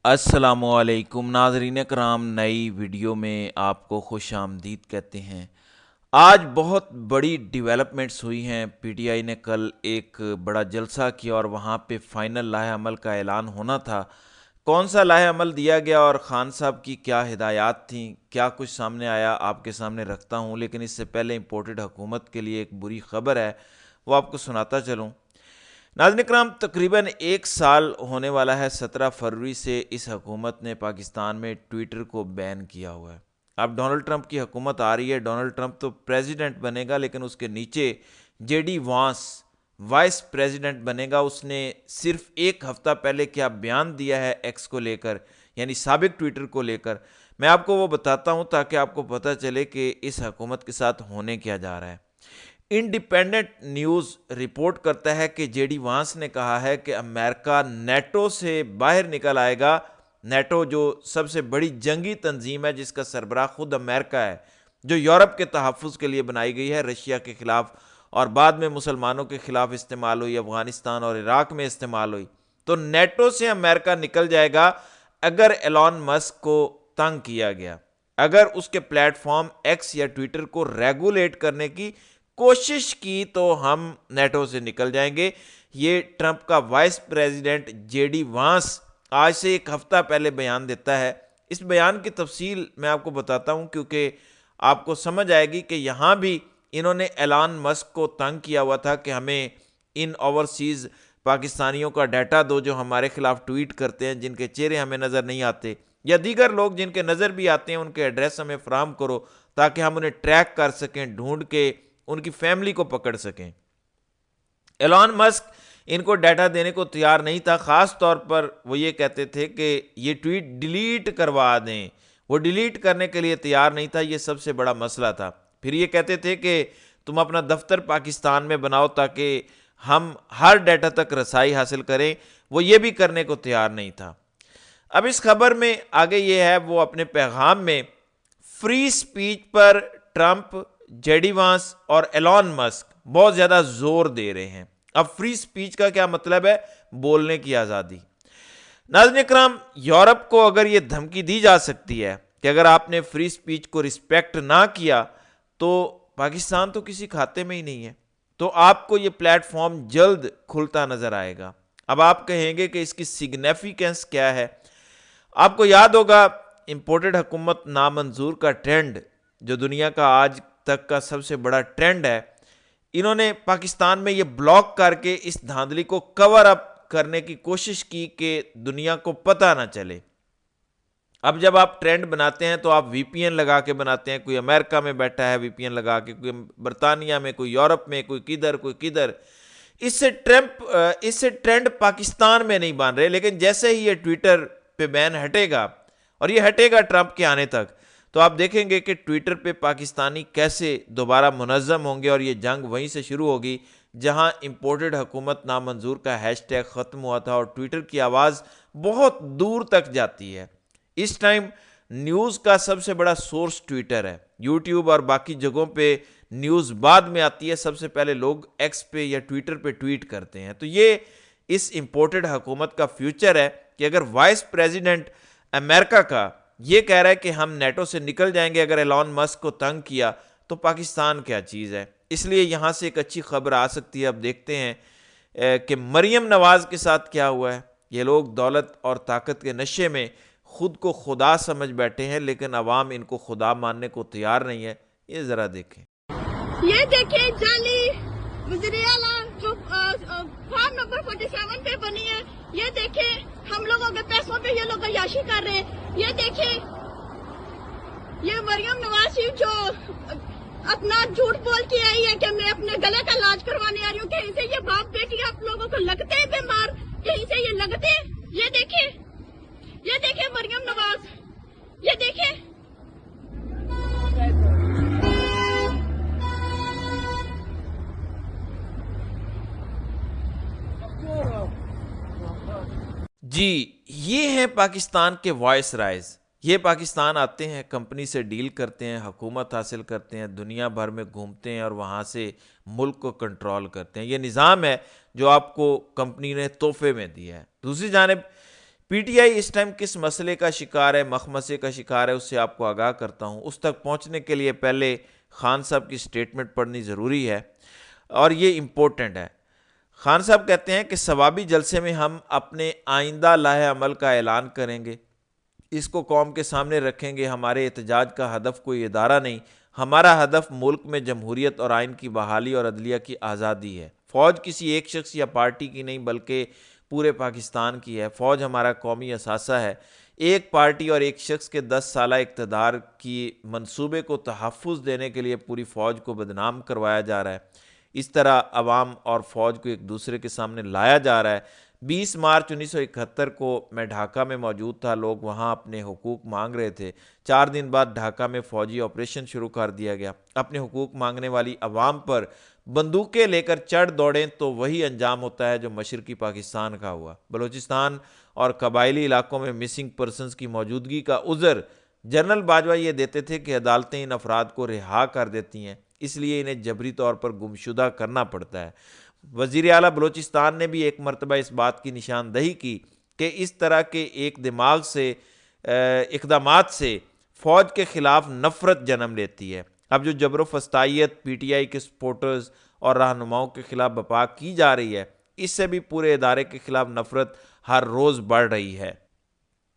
अस्सलामुअलैकुम नाज़रीन कराम, नई वीडियो में आपको खुश आमदीद कहते हैं। आज बहुत बड़ी डेवलपमेंट्स हुई हैं। पीटीआई ने कल एक बड़ा जलसा किया और वहाँ पे फ़ाइनल लाहे अमल का ऐलान होना था। कौन सा लाहे अमल दिया गया और ख़ान साहब की क्या हिदायत थी, क्या कुछ सामने आया, आपके सामने रखता हूँ। लेकिन इससे पहले इम्पोर्टेड हुकूमत के लिए एक बुरी खबर है, वो आपको सुनाता चलूँ। नाज़रीन कराम, तकरीबन एक साल होने वाला है। 17 फरवरी से इस हुकूमत ने पाकिस्तान में ट्विटर को बैन किया हुआ है। अब डोनाल्ड ट्रंप की हुकूमत आ रही है। डोनाल्ड ट्रंप तो प्रेसिडेंट बनेगा, लेकिन उसके नीचे जेडी वांस वाइस प्रेसिडेंट बनेगा। उसने सिर्फ एक हफ्ता पहले क्या बयान दिया है एक्स को लेकर, यानी साबिक ट्विटर को लेकर, मैं आपको वो बताता हूँ ताकि आपको पता चले कि इस हुकूमत के साथ होने क्या जा रहा है। इंडिपेंडेंट न्यूज़ रिपोर्ट करता है कि जेडी वांस ने कहा है कि अमेरिका नेटो से बाहर निकल आएगा। नेटो जो सबसे बड़ी जंगी तंजीम है, जिसका सरबराह खुद अमेरिका है, जो यूरोप के तहफ़्फ़ुज़ के लिए बनाई गई है, रशिया के ख़िलाफ़ और बाद में मुसलमानों के ख़िलाफ़ इस्तेमाल हुई, अफ़गानिस्तान और इराक़ में इस्तेमाल हुई। तो नेटो से अमेरिका निकल जाएगा अगर एलॉन मस्क को तंग किया गया, अगर उसके प्लेटफॉर्म एक्स या ट्विटर को रेगुलेट करने की कोशिश की तो हम नेटो से निकल जाएंगे। ये ट्रंप का वाइस प्रेसिडेंट जेडी वांस आज से एक हफ्ता पहले बयान देता है। इस बयान की तफसील मैं आपको बताता हूं, क्योंकि आपको समझ आएगी कि यहां भी इन्होंने एलन मस्क को तंग किया हुआ था कि हमें इन ओवरसीज पाकिस्तानियों का डाटा दो जो हमारे खिलाफ ट्वीट करते हैं, जिनके चेहरे हमें नज़र नहीं आते, या दीगर लोग जिनके नज़र भी आते हैं उनके एड्रेस हमें फराहम करो ताकि हम उन्हें ट्रैक कर सकें, ढूंढ के उनकी फैमिली को पकड़ सकें। एलॉन मस्क इनको डाटा देने को तैयार नहीं था। ख़ास तौर पर वो ये कहते थे कि ये ट्वीट डिलीट करवा दें, वो डिलीट करने के लिए तैयार नहीं था। ये सबसे बड़ा मसला था। फिर ये कहते थे कि तुम अपना दफ्तर पाकिस्तान में बनाओ ताकि हम हर डाटा तक रसाई हासिल करें। वो ये भी करने को तैयार नहीं था। अब इस खबर में आगे ये है, वो अपने पैगाम में फ्री स्पीच पर ट्रंप, जेडी वांस और एलॉन मस्क बहुत ज्यादा जोर दे रहे हैं। अब फ्री स्पीच का क्या मतलब है? बोलने की आजादी। नाज़रीन इकराम, यूरोप को अगर यह धमकी दी जा सकती है कि अगर आपने फ्री स्पीच को रिस्पेक्ट ना किया तो पाकिस्तान तो किसी खाते में ही नहीं है, तो आपको यह प्लेटफॉर्म जल्द खुलता नजर आएगा। अब आप कहेंगे कि इसकी सिग्निफिकेंस क्या है? आपको याद होगा इंपोर्टेड हुकूमत नामंजूर का ट्रेंड, जो दुनिया का आज तक का सबसे बड़ा ट्रेंड है, इन्होंने पाकिस्तान में ये ब्लॉक करके इस धांधली को कवर अप करने की कोशिश की कि दुनिया को पता ना चले। अब जब आप ट्रेंड बनाते हैं तो आप वीपीएन लगा के बनाते हैं। कोई अमेरिका में बैठा है वीपीएन लगा के, कोई बरतानिया में, कोई यूरोप में, कोई किधर कोई किधर। इससे ट्रेंड पाकिस्तान में नहीं बन रहे। लेकिन जैसे ही ये ट्विटर पे बैन हटेगा, और ये हटेगा ट्रंप के आने तक, तो आप देखेंगे कि ट्विटर पे पाकिस्तानी कैसे दोबारा मुनज़्ज़म होंगे। और ये जंग वहीं से शुरू होगी जहां इंपोर्टेड हुकूमत नामंजूर का हैशटैग ख़त्म हुआ था और ट्विटर की आवाज़ बहुत दूर तक जाती है। इस टाइम न्यूज़ का सबसे बड़ा सोर्स ट्विटर है। यूट्यूब और बाकी जगहों पे न्यूज़ बाद में आती है, सबसे पहले लोग एक्स पे या ट्विटर पे ट्वीट करते हैं। तो ये इस इंपोर्टेड हुकूमत का फ्यूचर है कि अगर वाइस प्रेसिडेंट अमेरिका का ये कह रहा है कि हम नेटो से निकल जाएंगे अगर एलॉन मस्क को तंग किया, तो पाकिस्तान क्या चीज़ है। इसलिए यहाँ से एक अच्छी खबर आ सकती है। अब देखते हैं कि मरियम नवाज के साथ क्या हुआ है। ये लोग दौलत और ताकत के नशे में खुद को खुदा समझ बैठे हैं, लेकिन अवाम इनको खुदा मानने को तैयार नहीं है। ये जरा देखें। ये देखें जाली वज़ीर-ए-आला जो फॉर्म नंबर 47 पे बनी है। ये देखें हम लोगों के पैसों पे ये लोग अय्याशी कर रहे हैं। ये देखें ये मरियम नवाज जो अपना झूठ बोल के आई है कि मैं अपने गले का इलाज करवाने आ रही हूँ। कहीं से ये बाप बेटी आप लोगों को लगते हैं बीमार, कहीं से ये लगते हैं। ये देखें मरियम नवाज, ये देखें। जी, ये हैं पाकिस्तान के वॉइस राइज। ये पाकिस्तान आते हैं, कंपनी से डील करते हैं, हुकूमत हासिल करते हैं, दुनिया भर में घूमते हैं और वहाँ से मुल्क को कंट्रोल करते हैं। ये निज़ाम है जो आपको कंपनी ने तोहफे में दिया है। दूसरी जानिब पीटीआई इस टाइम किस मसले का शिकार है, मखमसे का शिकार है, उससे आपको आगाह करता हूं। उस तक पहुंचने के लिए पहले खान साहब की स्टेटमेंट पढ़नी ज़रूरी है और ये इम्पोर्टेंट है। खान साहब कहते हैं कि सवाबी जलसे में हम अपने आइंदा लाहे अमल का ऐलान करेंगे, इसको कौम के सामने रखेंगे। हमारे एहतजाज का हदफ कोई इदारा नहीं, हमारा हदफ मुल्क में जमहूरियत और आइन की बहाली और अदलिया की आज़ादी है। फ़ौज किसी एक शख्स या पार्टी की नहीं बल्कि पूरे पाकिस्तान की है। फ़ौज हमारा कौमी असासा है। एक पार्टी और एक शख्स के 10 साला इक़्तिदार की मंसूबे को तहफ़्फ़ुज़ देने के लिए पूरी फ़ौज को बदनाम करवाया जा रहा है। इस तरह अवाम और फ़ौज को एक दूसरे के सामने लाया जा रहा है। 20 मार्च 1971 को मैं ढाका में मौजूद था। लोग वहां अपने हुकूक मांग रहे थे। 4 दिन बाद ढाका में फ़ौजी ऑपरेशन शुरू कर दिया गया। अपने हुकूक मांगने वाली अवाम पर बंदूकें लेकर चढ़ दौड़ें तो वही अंजाम होता है जो मशरकी पाकिस्तान का हुआ। बलूचिस्तान और कबायली इलाकों में मिसिंग पर्सनस की मौजूदगी का उज़र जनरल बाजवा ये देते थे कि अदालतें इन अफराद को रिहा कर देती हैं, इसलिए इन्हें जबरी तौर पर गुमशुदा करना पड़ता है। वज़ीर आला बलूचिस्तान ने भी एक मरतबा इस बात की निशानदही की कि इस तरह के एक दिमाग से इक़दामात से फ़ौज के ख़िलाफ़ नफ़रत जन्म लेती है। अब जो जबर फस्तायत पीटीआई के सपोर्टर्स और रहनुमाओं के ख़िलाफ़ बपा की जा रही है, इससे भी पूरे इदारे के ख़िलाफ़ नफ़रत हर रोज़ बढ़ रही है।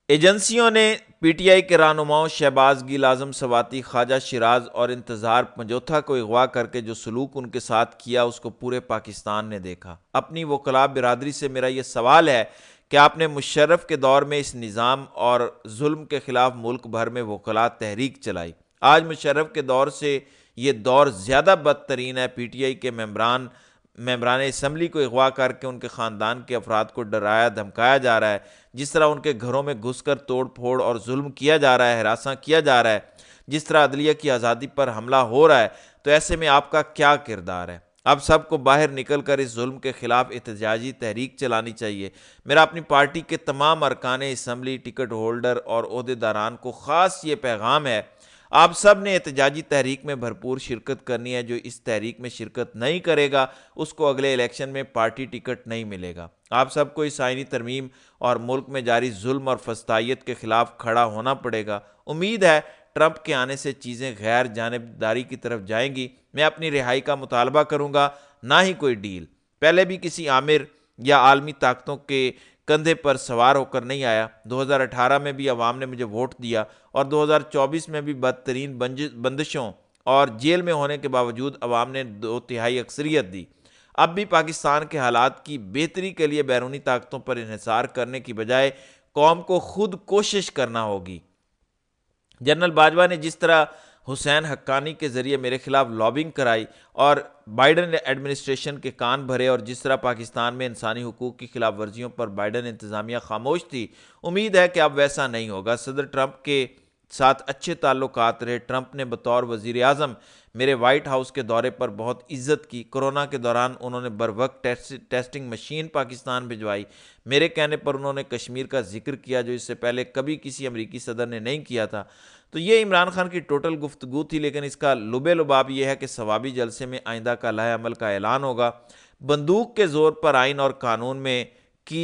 एजेंसियों ने पीटीआई के रहनुमाओं शहबाज गिल, आज़म सवाती, ख्वाजा शिराज और इंतज़ार पंजोथा को अगवा करके जो सलूक उनके साथ किया उसको पूरे पाकिस्तान ने देखा। अपनी वकला बिरादरी से मेरा ये सवाल है कि आपने मुशर्रफ के दौर में इस निज़ाम और जुल्म के ख़िलाफ़ मुल्क भर में वकला तहरीक चलाई। आज मुशर्रफ के दौर से ये दौर ज़्यादा बदतरीन है। पीटीआई के मेंबरान असम्बली को अगवा करके उनके ख़ानदान के अफराद को डराया धमकाया जा रहा है। जिस तरह उनके घरों में घुसकर तोड़ फोड़ और जुल्म किया जा रहा है, हरासा किया जा रहा है, जिस तरह अदलिया की आज़ादी पर हमला हो रहा है, तो ऐसे में आपका क्या किरदार है? अब सबको बाहर निकल कर इस जुल्म के खिलाफ एहतजाजी तहरीक चलानी चाहिए। मेरा अपनी पार्टी के तमाम अरकान असम्बली, टिकट होल्डर और ओहदेदारान को ख़ास ये पैगाम है, आप सब ने एहतजाजी तहरीक में भरपूर शिरकत करनी है। जो इस तहरीक में शिरकत नहीं करेगा उसको अगले इलेक्शन में पार्टी टिकट नहीं मिलेगा। आप सबको इस आईनी तरमीम और मुल्क में जारी जुल्म और फस्तायत के खिलाफ खड़ा होना पड़ेगा। उम्मीद है ट्रंप के आने से चीज़ें गैर जानिबदारी की तरफ जाएंगी। मैं अपनी रिहाई का मुतालबा करूँगा, ना ही कोई डील। पहले भी किसी आमिर या आलमी ताकतों के कंधे पर सवार होकर नहीं आया। 2018 में भी अवाम ने मुझे वोट दिया और 2024 में भी बदतरीन बंदिशों और जेल में होने के बावजूद अवाम ने 2/3 अक्सरियत दी। अब भी पाकिस्तान के हालात की बेहतरी के लिए बैरूनी ताकतों पर इन्हिसार करने की बजाय कौम को खुद कोशिश करना होगी। जनरल बाजवा ने जिस तरह हुसैन हक्कानी के ज़रिए मेरे खिलाफ लॉबिंग कराई और बाइडन एडमिनिस्ट्रेशन के कान भरे और जिस तरह पाकिस्तान में इंसानी हुकूक की खिलाफ वर्जियों पर बाइडन इंतज़ामिया खामोश थी, उम्मीद है कि अब वैसा नहीं होगा। सदर ट्रंप के साथ अच्छे ताल्लुकात रहे। ट्रंप ने बतौर वज़ीर आज़म मेरे वाइट हाउस के दौरे पर बहुत इज्जत की। कोरोना के दौरान उन्होंने बरवक्त टेस्टिंग मशीन पाकिस्तान भिजवाई। मेरे कहने पर उन्होंने कश्मीर का जिक्र किया जो इससे पहले कभी किसी अमरीकी सदर ने नहीं किया था। तो ये इमरान खान की टोटल गुफ्तगू थी, लेकिन इसका लुबे लुबाब यह है कि सवाबी जलसे में आइंदा का लाहे अमल का ऐलान होगा। बंदूक के ज़ोर पर आइन और कानून में की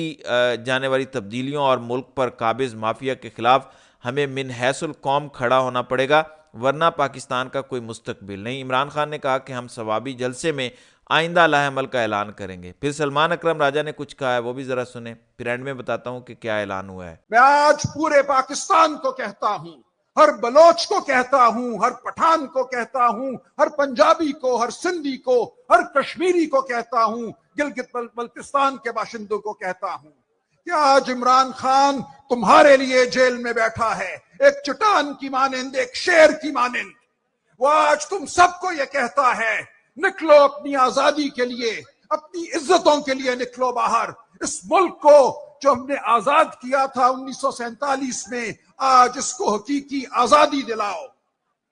जाने वाली तब्दीलियों और मुल्क पर काबिज माफिया के खिलाफ हमें मिन हैसुल कौम खड़ा होना पड़ेगा, वरना पाकिस्तान का कोई मुस्तकबिल नहीं। इमरान खान ने कहा कि हम सवाबी जलसे में आइंदा लाहे अमल का ऐलान करेंगे। फिर सलमान अकरम राजा ने कुछ कहा है, वो भी जरा सुने, फिर एंड में बताता हूं कि क्या ऐलान हुआ है। मैं आज पूरे पाकिस्तान को कहता हूं, हर बलोच को कहता हूं, हर पठान को कहता हूं, हर पंजाबी को, हर सिंधी को, हर कश्मीरी को कहता हूं, गिलगित बल्तिस्तान के बाशिंदों को कहता हूं कि आज इमरान खान तुम्हारे लिए जेल में बैठा है, एक चट्टान की मानिंद, एक शेर की मानिंद। वो आज तुम सबको ये कहता है, निकलो अपनी आजादी के लिए, अपनी इज्जतों के लिए निकलो बाहर। इस मुल्क को जो हमने आजाद किया था 1947 में, आज इसको हकीकी आजादी दिलाओ।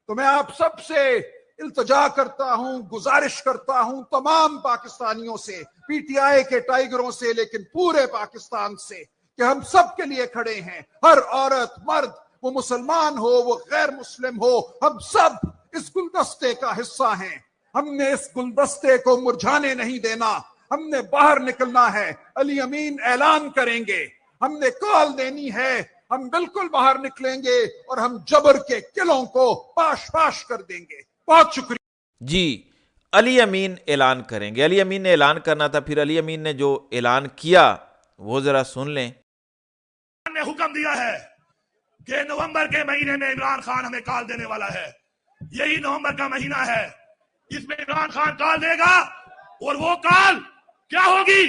तो मैं आप सबसे इल्तजा करता हूं, गुजारिश करता हूं तमाम पाकिस्तानियों से, पीटीआई के टाइगरों से, लेकिन पूरे पाकिस्तान से, कि हम सब के लिए खड़े हैं। हर औरत मर्द, वो मुसलमान हो, वो गैर मुस्लिम हो, हम सब इस गुलदस्ते का हिस्सा हैं। हमने इस गुलदस्ते को मुरझाने नहीं देना, हमने बाहर निकलना है। अली अमीन ऐलान करेंगे, हमने कॉल देनी है, हम बिल्कुल बाहर निकलेंगे और हम जबर के किलों को पाश पाश कर देंगे। बहुत शुक्रिया जी। अली अमीन ऐलान करेंगे। अली अमीन ने ऐलान करना था, फिर अली अमीन ने जो ऐलान किया वो जरा सुन लें। ने हुक्म दिया है कि नवंबर के महीने में इमरान खान हमें कॉल देने वाला है। यही नवंबर का महीना है, इसमें इमरान खान कॉल देगा। और वो कॉल क्या होगी?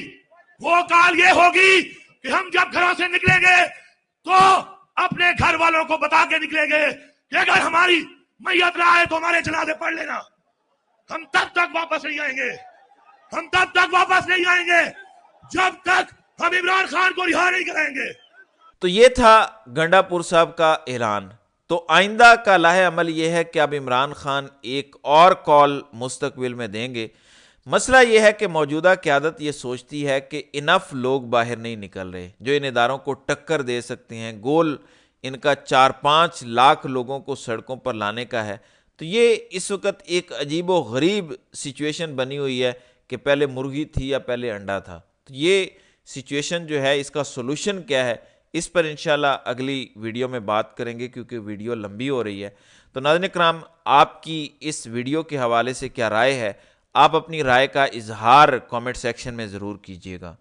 वो कॉल ये होगी कि हम जब घरों से निकलेंगे तो अपने घर वालों को बता के निकलेंगे कि अगर हमारी मैयत ना आए तो हमारे जनाजे पढ़ लेना। हम तब तक वापस नहीं आएंगे, हम तब तक वापस नहीं आएंगे जब तक हम इमरान खान को रिहा नहीं कराएंगे। तो ये था गंडापुर साहब का ऐलान। तो आइंदा का लाहे अमल यह है कि अब इमरान खान एक और कॉल मुस्तकबिल में देंगे। मसला यह है कि मौजूदा क़यादत ये सोचती है कि इनफ लोग बाहर नहीं निकल रहे जो इन इदारों को टक्कर दे सकते हैं। गोल इनका 4-5 लाख लोगों को सड़कों पर लाने का है। तो ये इस वक्त एक अजीब व गरीब सिचुएशन बनी हुई है कि पहले मुर्गी थी या पहले अंडा था। तो ये सिचुएशन जो है, इसका सोल्यूशन क्या है, इस पर इंशाल्लाह अगली वीडियो में बात करेंगे क्योंकि वीडियो लंबी हो रही है। तो नाज़रीन किराम, आपकी इस वीडियो के हवाले से क्या राय है? आप अपनी राय का इजहार कमेंट सेक्शन में ज़रूर कीजिएगा।